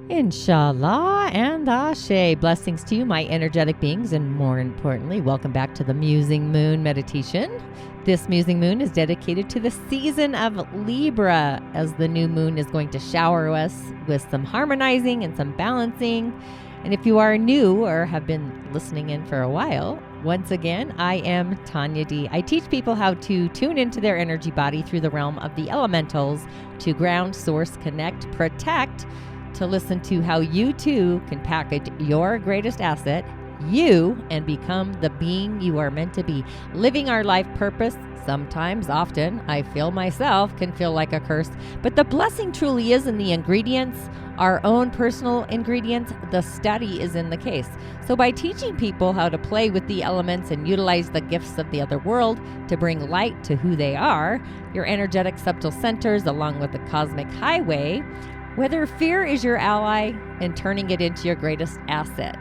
Inshallah and Ashe. Blessings to you, my energetic beings, and more importantly, welcome back to the Musing Moon Meditation. This Musing Moon is dedicated to the season of Libra, as the new moon is going to shower us with some harmonizing and some balancing. And if you are new or have been listening in for a while, once again, I am Tanya D. I teach people how to tune into their energy body through the realm of the elementals to ground, source, connect, protect, to listen to how you too can package your greatest asset, you, and become the being you are meant to be. Living our life purpose, sometimes, often, I feel myself, can feel like a curse. But the blessing truly is in the ingredients, our own personal ingredients. The study is in the case. So by teaching people how to play with the elements and utilize the gifts of the other world to bring light to who they are, your energetic subtle centers along with the cosmic highway, whether fear is your ally and turning it into your greatest asset.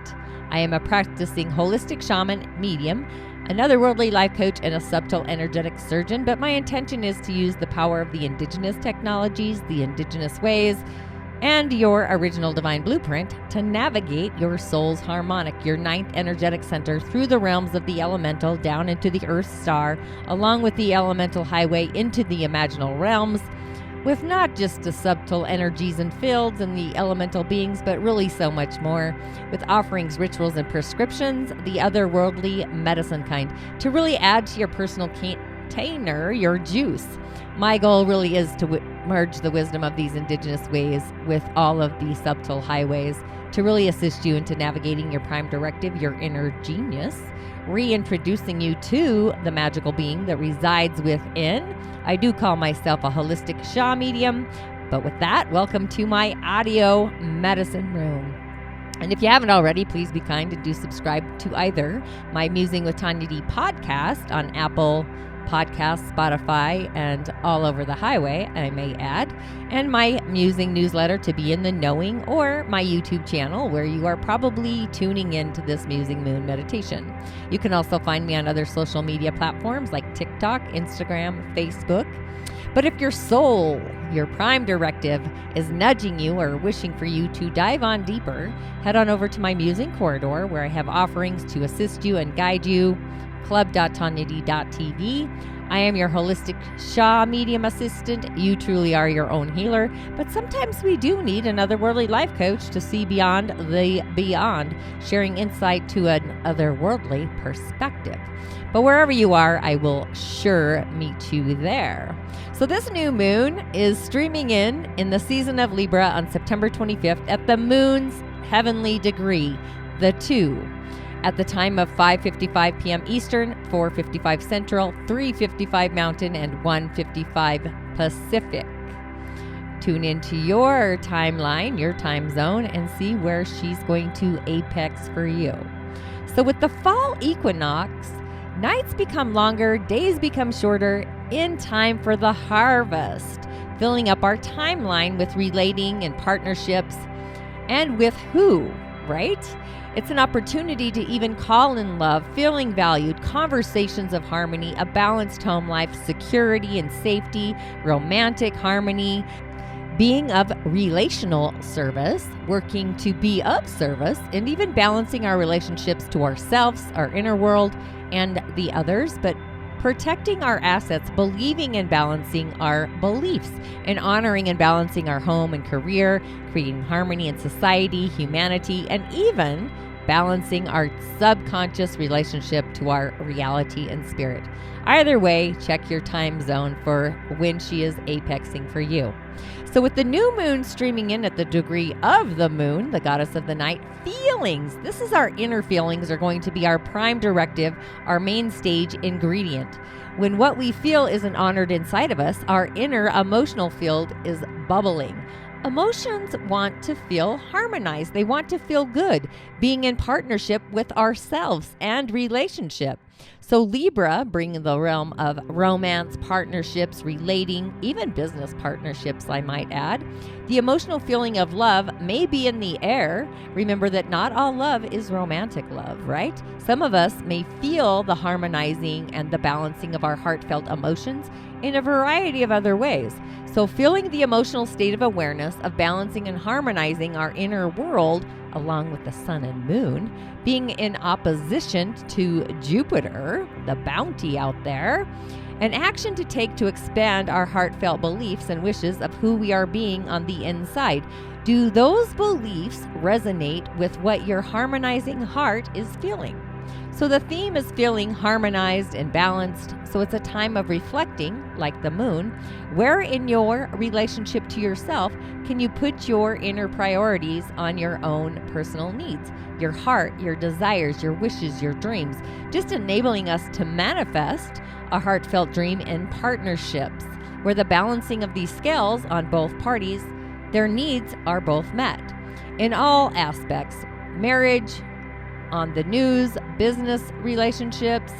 I am a practicing holistic shaman, medium, another worldly life coach, and a subtle energetic surgeon, but my intention is to use the power of the indigenous technologies, the indigenous ways, and your original divine blueprint to navigate your soul's harmonic, your ninth energetic center, through the realms of the elemental down into the earth star, along with the elemental highway into the imaginal realms, with not just the subtle energies and fields and the elemental beings, but really so much more, with offerings, rituals, and prescriptions, the otherworldly medicine kind, to really add to your personal container, your juice. My goal really is to merge the wisdom of these indigenous ways with all of the subtle highways to really assist you into navigating your prime directive, your inner genius, reintroducing you to the magical being that resides within. I do call myself a holistic Sha medium, but with that, welcome to my audio medicine room. And if you haven't already, please be kind and do subscribe to either my Musing with Tanya D podcast on Apple Podcasts, Spotify, and all over the highway, I may add, and my Musing newsletter to be in the knowing, or my YouTube channel where you are probably tuning into this Musing Moon meditation. You can also find me on other social media platforms like TikTok, Instagram, Facebook. But if your soul, your prime directive, is nudging you or wishing for you to dive on deeper, head on over to my Musing corridor where I have offerings to assist you and guide you. club.tanyad.tv. I am your holistic Sha medium assistant. You truly are your own healer, but sometimes we do need another worldly life coach to see beyond the beyond, sharing insight to an otherworldly perspective. But wherever you are, I will sure meet you there. So this new moon is streaming in the season of Libra on September 25th at the moon's heavenly degree, the 2. At the time of 5:55 p.m. Eastern, 4:55 Central, 3:55 Mountain, and 1:55 Pacific. Tune into your timeline, your time zone, and see where she's going to apex for you. So with the fall equinox, nights become longer, days become shorter, in time for the harvest, filling up our timeline with relating and partnerships, and with who, right? It's an opportunity to even call in love, feeling valued, conversations of harmony, a balanced home life, security and safety, romantic harmony, being of relational service, working to be of service, and even balancing our relationships to ourselves, our inner world, and the others, but protecting our assets, believing and balancing our beliefs, and honoring and balancing our home and career, creating harmony in society, humanity, and even balancing our subconscious relationship to our reality and spirit. Either way, check your time zone for when she is apexing for you. So with the new moon streaming in at the degree of the moon, the goddess of the night, feelings, this is our inner feelings, are going to be our prime directive, our main stage ingredient. When what we feel isn't honored inside of us, our inner emotional field is bubbling. Emotions want to feel harmonized. They want to feel good, being in partnership with ourselves and relationship. So Libra, bringing the realm of romance, partnerships, relating, even business partnerships, I might add. The emotional feeling of love may be in the air. Remember that not all love is romantic love, right? Some of us may feel the harmonizing and the balancing of our heartfelt emotions in a variety of other ways. So feeling the emotional state of awareness of balancing and harmonizing our inner world along with the sun and moon, being in opposition to Jupiter, the bounty out there, an action to take to expand our heartfelt beliefs and wishes of who we are being on the inside. Do those beliefs resonate with what your harmonizing heart is feeling? So the theme is feeling harmonized and balanced. So it's a time of reflecting, like the moon. Where in your relationship to yourself can you put your inner priorities on your own personal needs, your heart, your desires, your wishes, your dreams, just enabling us to manifest a heartfelt dream in partnerships where the balancing of these scales on both parties, their needs are both met in all aspects, marriage, on the news, business relationships,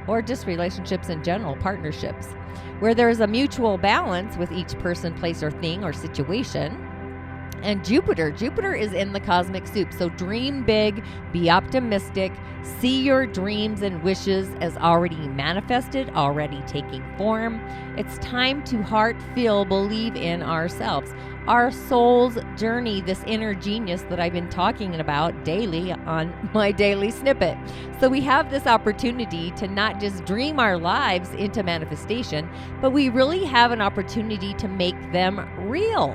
or just relationships in general, partnerships, where there's a mutual balance with each person, place, or thing or situation. And Jupiter is in the cosmic soup. So dream big, be optimistic, see your dreams and wishes as already manifested, already taking form. It's time to heart, feel, believe in ourselves. Our soul's journey, this inner genius that I've been talking about daily on my daily snippet. So we have this opportunity to not just dream our lives into manifestation, but we really have an opportunity to make them real,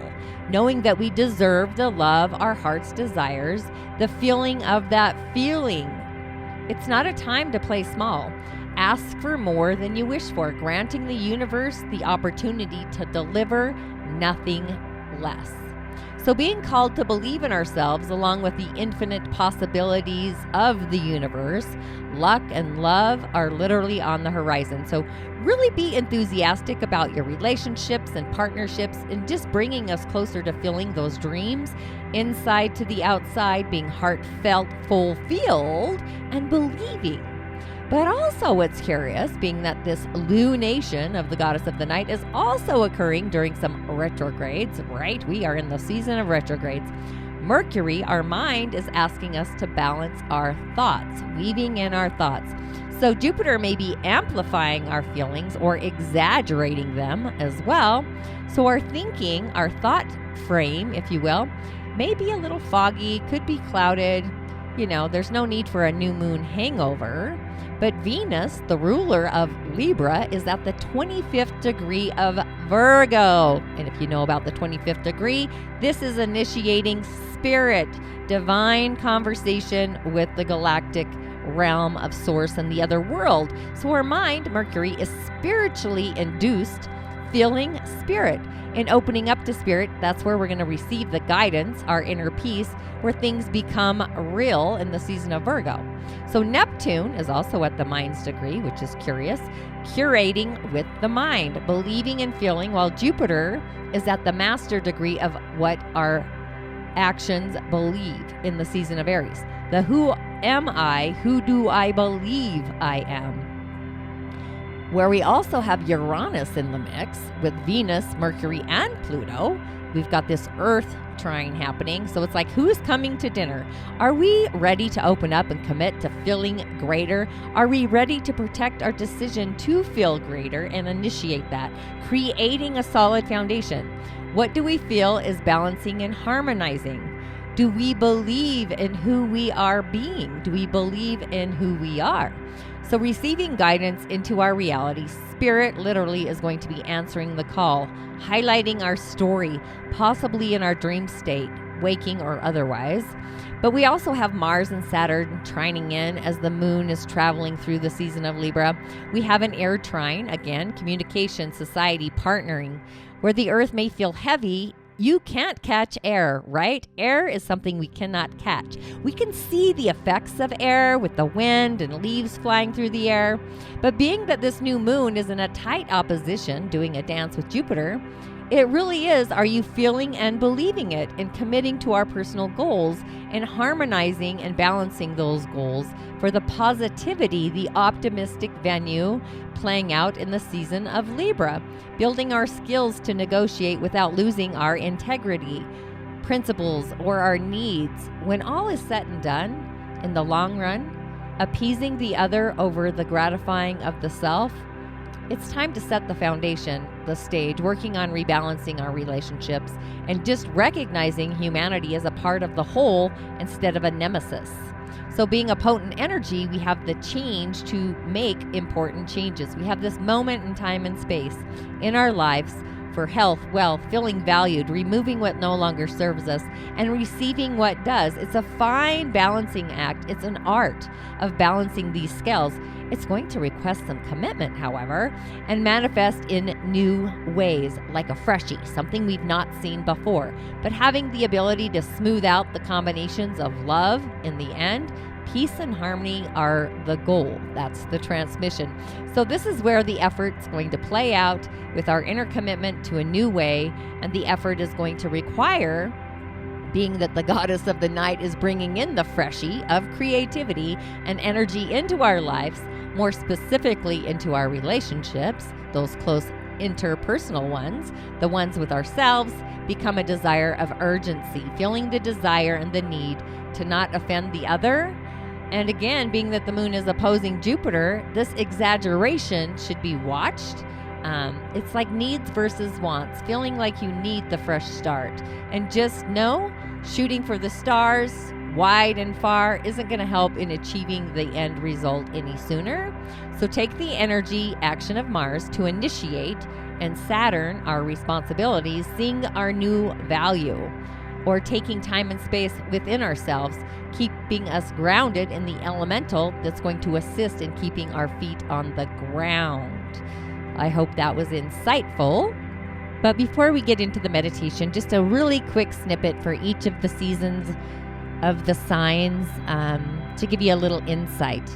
knowing that we deserve the love our heart's desires, the feeling of that feeling. It's not a time to play small. Ask for more than you wish for, granting the universe the opportunity to deliver nothing less. So being called to believe in ourselves along with the infinite possibilities of the universe, luck and love are literally on the horizon. So really be enthusiastic about your relationships and partnerships and just bringing us closer to feeling those dreams inside to the outside, being heartfelt, fulfilled, and believing. But also what's curious, being that this lunation of the goddess of the night is also occurring during some retrogrades, right? We are in the season of retrogrades. Mercury, our mind, is asking us to balance our thoughts, weaving in our thoughts. So Jupiter may be amplifying our feelings or exaggerating them as well. So our thinking, our thought frame, if you will, may be a little foggy, could be clouded. You know, there's no need for a new moon hangover. But Venus, the ruler of Libra, is at the 25th degree of Virgo. And if you know about the 25th degree, this is initiating spirit, divine conversation with the galactic realm of source and the other world. So our mind, Mercury, is spiritually induced, feeling spirit. And opening up to spirit, that's where we're going to receive the guidance, our inner peace, where things become real in the season of Virgo. So Neptune is also at the mind's degree, which is curious, curating with the mind, believing and feeling, while Jupiter is at the master degree of what our actions believe in the season of Aries. The who am I, who do I believe I am? Where we also have Uranus in the mix with Venus, Mercury, and Pluto. We've got this Earth trine happening. So it's like, who's coming to dinner? Are we ready to open up and commit to feeling greater? Are we ready to protect our decision to feel greater and initiate that, creating a solid foundation? What do we feel is balancing and harmonizing? Do we believe in who we are being? Do we believe in who we are? So receiving guidance into our reality, Spirit literally is going to be answering the call, highlighting our story, possibly in our dream state, waking or otherwise. But we also have Mars and Saturn trining in as the moon is traveling through the season of Libra. We have an air trine, again, communication, society, partnering, where the earth may feel heavy. You can't catch air, right? Air is something we cannot catch. We can see the effects of air with the wind and leaves flying through the air. But being that this new moon is in a tight opposition, doing a dance with Jupiter, it really is, are you feeling and believing it and committing to our personal goals and harmonizing and balancing those goals for the positivity, the optimistic venue playing out in the season of Libra, building our skills to negotiate without losing our integrity, principles, or our needs. When all is said and done, in the long run, appeasing the other over the gratifying of the self, it's time to set the foundation, the stage, working on rebalancing our relationships and just recognizing humanity as a part of the whole instead of a nemesis. So being a potent energy, we have the change to make important changes. We have this moment in time and space in our lives for health, wealth, feeling valued, removing what no longer serves us, and receiving what does. It's a fine balancing act. It's an art of balancing these scales. It's going to request some commitment, however, and manifest in new ways, like a freshie, something we've not seen before. But having the ability to smooth out the combinations of love in the end, peace and harmony are the goal. That's the transmission. So this is where the effort's going to play out with our inner commitment to a new way, and the effort is going to require, being that the goddess of the night is bringing in the freshie of creativity and energy into our lives, more specifically into our relationships, those close interpersonal ones, the ones with ourselves, become a desire of urgency, feeling the desire and the need to not offend the other. And again, being that the moon is opposing Jupiter, this exaggeration should be watched. It's like needs versus wants, feeling like you need the fresh start. And just know, shooting for the stars, wide and far, isn't going to help in achieving the end result any sooner. So take the energy action of Mars to initiate, and Saturn, our responsibilities, seeing our new value, or taking time and space within ourselves, keeping us grounded in the elemental that's going to assist in keeping our feet on the ground. I hope that was insightful. But before we get into the meditation, just a really quick snippet for each of the seasons of the signs to give you a little insight.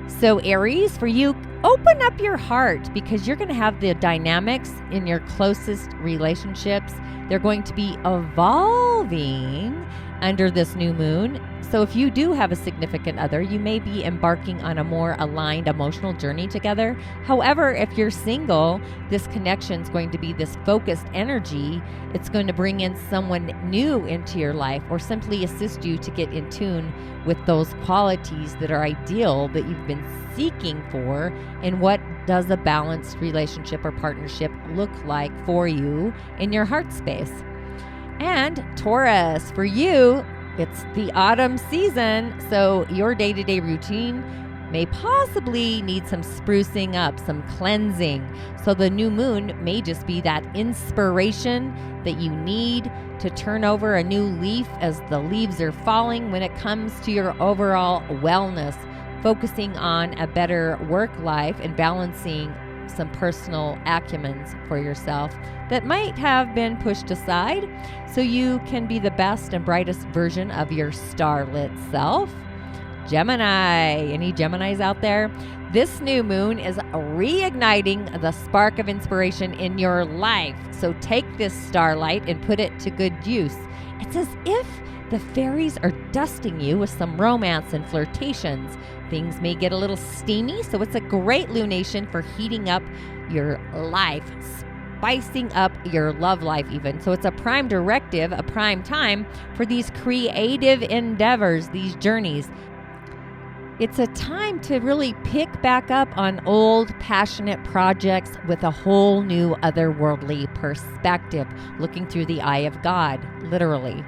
So Aries, for you, open up your heart, because you're going to have the dynamics in your closest relationships. They're going to be evolving under this new moon. So if you do have a significant other, you may be embarking on a more aligned emotional journey together. However, if you're single, this connection is going to be this focused energy. It's going to bring in someone new into your life, or simply assist you to get in tune with those qualities that are ideal that you've been seeking for, and what does a balanced relationship or partnership look like for you in your heart space. And Taurus, for you, it's the autumn season, so your day-to-day routine may possibly need some sprucing up, some cleansing. So the new moon may just be that inspiration that you need to turn over a new leaf as the leaves are falling when it comes to your overall wellness, focusing on a better work life and balancing some personal acumens for yourself that might have been pushed aside so you can be the best and brightest version of your starlit self. Gemini, any Geminis out there? This new moon is reigniting the spark of inspiration in your life. So take this starlight and put it to good use. It's as if the fairies are dusting you with some romance and flirtations. Things may get a little steamy, so it's a great lunation for heating up your life, spicing up your love life even. So it's a prime directive, a prime time for these creative endeavors, these journeys. It's a time to really pick back up on old, passionate projects with a whole new otherworldly perspective, looking through the eye of God, literally.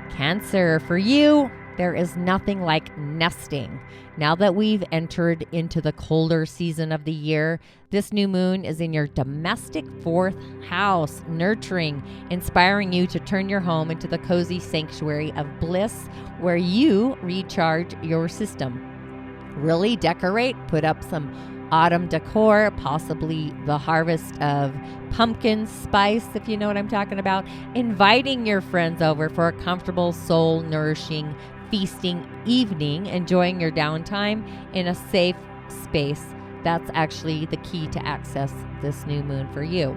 Cancer, for you, there is nothing like nesting. Now that we've entered into the colder season of the year, this new moon is in your domestic fourth house, nurturing, inspiring you to turn your home into the cozy sanctuary of bliss where you recharge your system. Really decorate, put up some autumn decor, possibly the harvest of pumpkin spice, if you know what I'm talking about. Inviting your friends over for a comfortable, soul-nourishing, feasting evening, enjoying your downtime in a safe space. That's actually the key to access this new moon for you.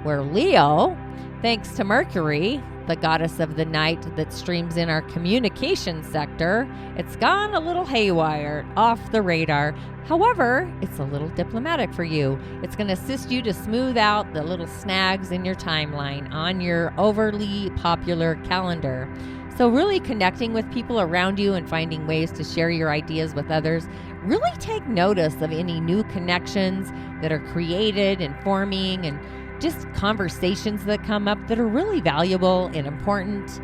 Where Leo, thanks to Mercury, the goddess of the night that streams in our communication sector, it's gone a little haywire, off the radar. However, it's a little diplomatic for you. It's going to assist you to smooth out the little snags in your timeline on your overly popular calendar. So really connecting with people around you and finding ways to share your ideas with others. Really take notice of any new connections that are created and forming, and just conversations that come up that are really valuable and important.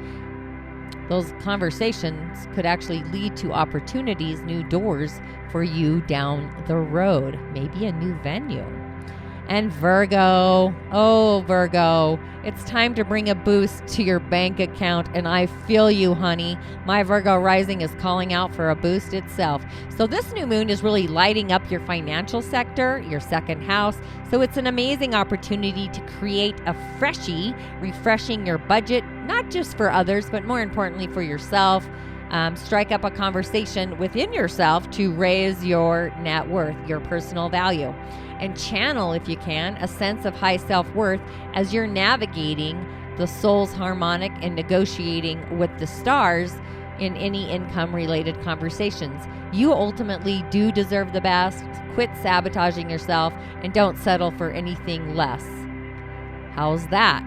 Those conversations could actually lead to opportunities, new doors for you down the road, maybe a new venue. And Virgo, oh Virgo, it's time to bring a boost to your bank account, and I feel you, honey. My Virgo rising is calling out for a boost itself. So this new moon is really lighting up your financial sector, your second house. So it's an amazing opportunity to create a freshie, refreshing your budget, not just for others, but more importantly for yourself. Strike up a conversation within yourself to raise your net worth, your personal value, and channel, if you can, a sense of high self-worth as you're navigating the soul's harmonic and negotiating with the stars in any income-related conversations. You ultimately do deserve the best. Quit sabotaging yourself and don't settle for anything less. How's that?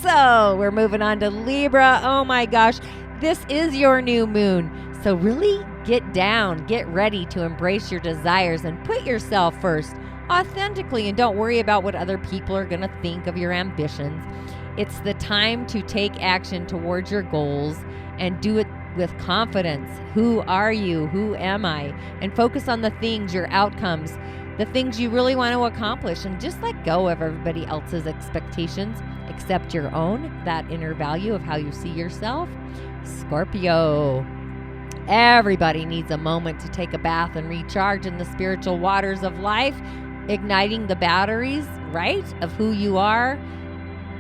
So we're moving on to Libra. Oh my gosh. This is your new moon. So really get down, get ready to embrace your desires and put yourself first authentically, and don't worry about what other people are going to think of your ambitions. It's the time to take action towards your goals and do it with confidence. Who are you? Who am I? And focus on the things, your outcomes, the things you really want to accomplish, and just let go of everybody else's expectations. Accept your own, that inner value of how you see yourself. Scorpio. Everybody needs a moment to take a bath and recharge in the spiritual waters of life, igniting the batteries, right, of who you are.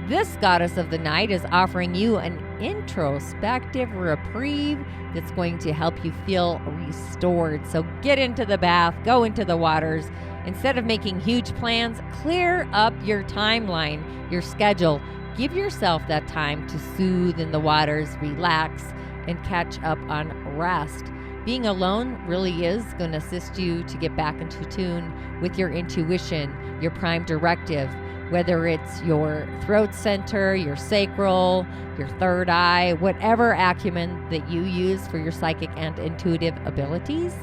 This goddess of the night is offering you an introspective reprieve that's going to help you feel restored. So get into the bath, go into the waters. Instead of making huge plans, clear up your timeline, your schedule. Give yourself that time to soothe in the waters, relax, and catch up on rest. Being alone really is going to assist you to get back into tune with your intuition, your prime directive, whether it's your throat center, your sacral, your third eye, whatever acumen that you use for your psychic and intuitive abilities.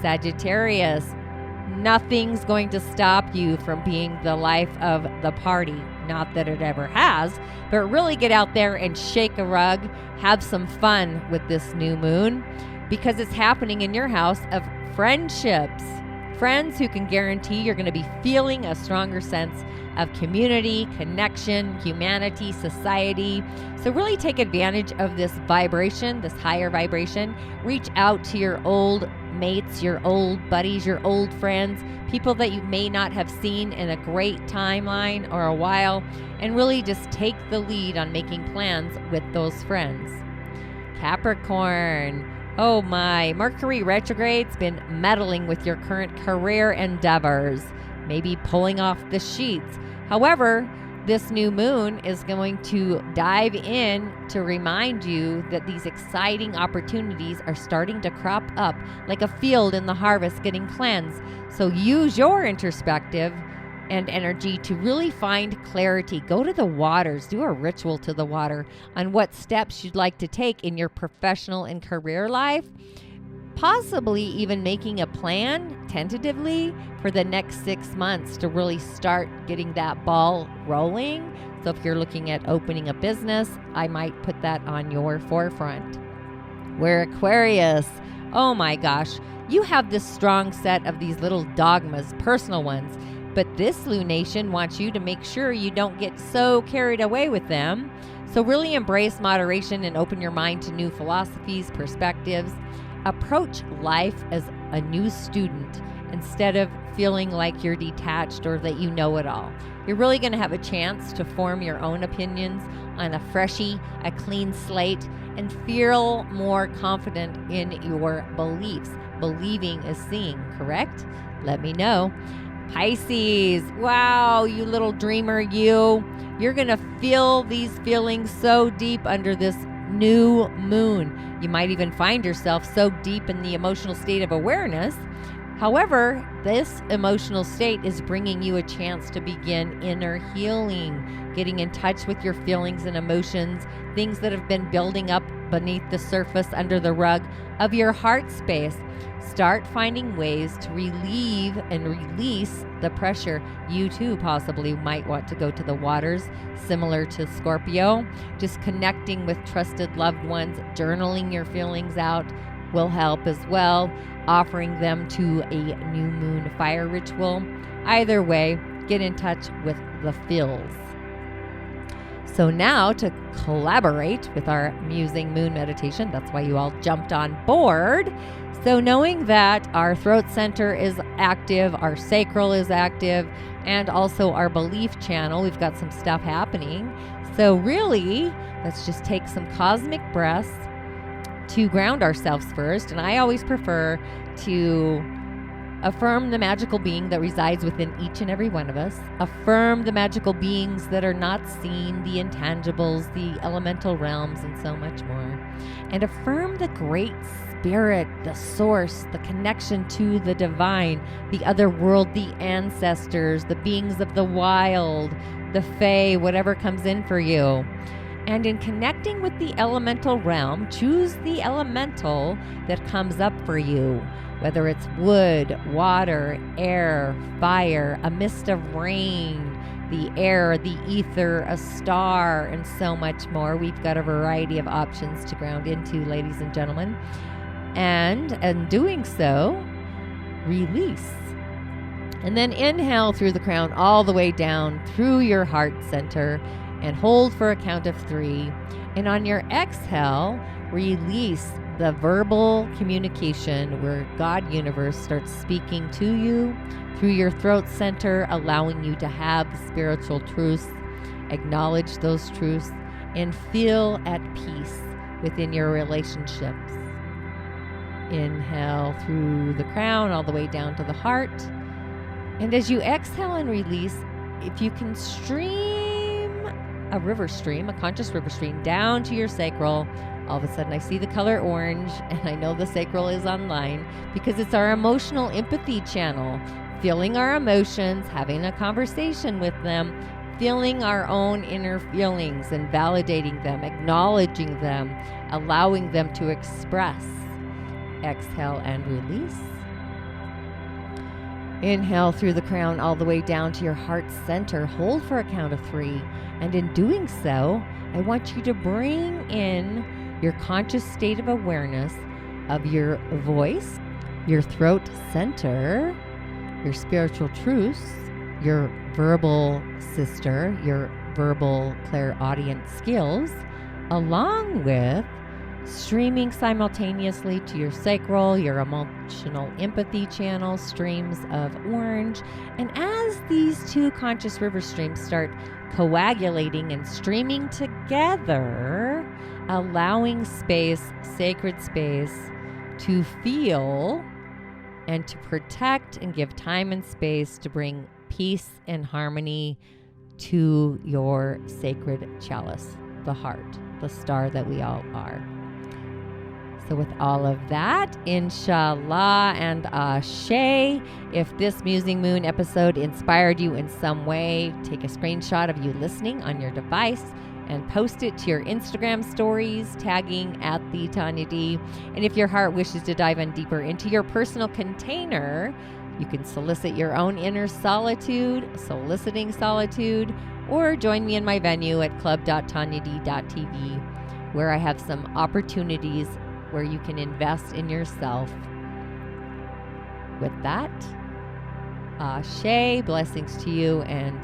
Sagittarius, nothing's going to stop you from being the life of the party. Not that it ever has, but really get out there and shake a rug, have some fun with this new moon, because it's happening in your house of friendships. Friends who can guarantee you're going to be feeling a stronger sense of community, connection, humanity, society. So really take advantage of this vibration, this higher vibration. Reach out to your old mates, your old buddies, your old friends, people that you may not have seen in a great timeline or a while, and really just take the lead on making plans with those friends. Capricorn. Oh my, Mercury retrograde's been meddling with your current career endeavors, maybe pulling off the sheets. However, this new moon is going to dive in to remind you that these exciting opportunities are starting to crop up like a field in the harvest getting cleansed. So use your introspective and energy to really find clarity. Go to the waters, do a ritual to the water on what steps you'd like to take in your professional and career life. Possibly even making a plan tentatively for the next 6 months to really start getting that ball rolling. So if you're looking at opening a business, I might put that on your forefront. We're Aquarius. Oh my gosh, you have this strong set of these little dogmas, personal ones, but this lunation wants you to make sure you don't get so carried away with them. So really embrace moderation and open your mind to new philosophies, perspectives. Approach life as a new student instead of feeling like you're detached or that you know it all. You're really going to have a chance to form your own opinions on a freshie, a clean slate, and feel more confident in your beliefs. Believing is seeing, correct? Let me know. Pisces, wow, you little dreamer, you're going to feel these feelings so deep under this new moon. You might even find yourself so deep in the emotional state of awareness. However, this emotional state is bringing you a chance to begin inner healing, getting in touch with your feelings and emotions, things that have been building up beneath the surface under the rug of your heart space. Start finding ways to relieve and release the pressure. You too possibly might want to go to the waters, similar to Scorpio. Just connecting with trusted loved ones, journaling your feelings out will help as well. Offering them to a new moon fire ritual. Either way, get in touch with the feels. So now to collaborate with our musing moon meditation, that's why you all jumped on board. So knowing that our throat center is active, our sacral is active, and also our belief channel, we've got some stuff happening. So really, let's just take some cosmic breaths to ground ourselves first. And I always prefer to affirm the magical being that resides within each and every one of us. Affirm the magical beings that are not seen, the intangibles, the elemental realms, and so much more. And affirm the great spirit, the source, the connection to the divine, the other world, the ancestors, the beings of the wild, the fae, whatever comes in for you. And in connecting with the elemental realm, choose the elemental that comes up for you, whether it's wood, water, air, fire, a mist of rain, the air, the ether, a star, and so much more. We've got a variety of options to ground into, ladies and gentlemen. And in doing so, release. And then inhale through the crown all the way down through your heart center and hold for a count of 3. And on your exhale, release the verbal communication where God universe starts speaking to you through your throat center, allowing you to have the spiritual truths, acknowledge those truths, and feel at peace within your relationships. Inhale through the crown all the way down to the heart. And as you exhale and release, if you can stream a river stream, a conscious river stream down to your sacral, all of a sudden I see the color orange, and I know the sacral is online because it's our emotional empathy channel, feeling our emotions, having a conversation with them, feeling our own inner feelings and validating them, acknowledging them, allowing them to express. Exhale and release. Inhale through the crown all the way down to your heart center. Hold for a count of 3. And in doing so, I want you to bring in your conscious state of awareness of your voice, your throat center, your spiritual truths, your verbal sister, your verbal clairaudient skills, along with streaming simultaneously to your sacral, your emotional empathy channel, streams of orange. And as these two conscious river streams start coagulating and streaming together, allowing space, sacred space, to feel and to protect and give time and space to bring peace and harmony to your sacred chalice, the heart, the star that we all are. So with all of that, inshallah and ashe, if this Musing Moon episode inspired you in some way, take a screenshot of you listening on your device and post it to your Instagram stories, tagging @the_Tanya_D. And if your heart wishes to dive in deeper into your personal container, you can solicit your own inner solitude, soliciting solitude, or join me in my venue at club.tanyad.tv, where I have some opportunities where you can invest in yourself. With that, ashe, blessings to you, and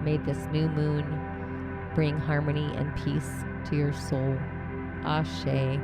may this new moon bring harmony and peace to your soul. Ashe.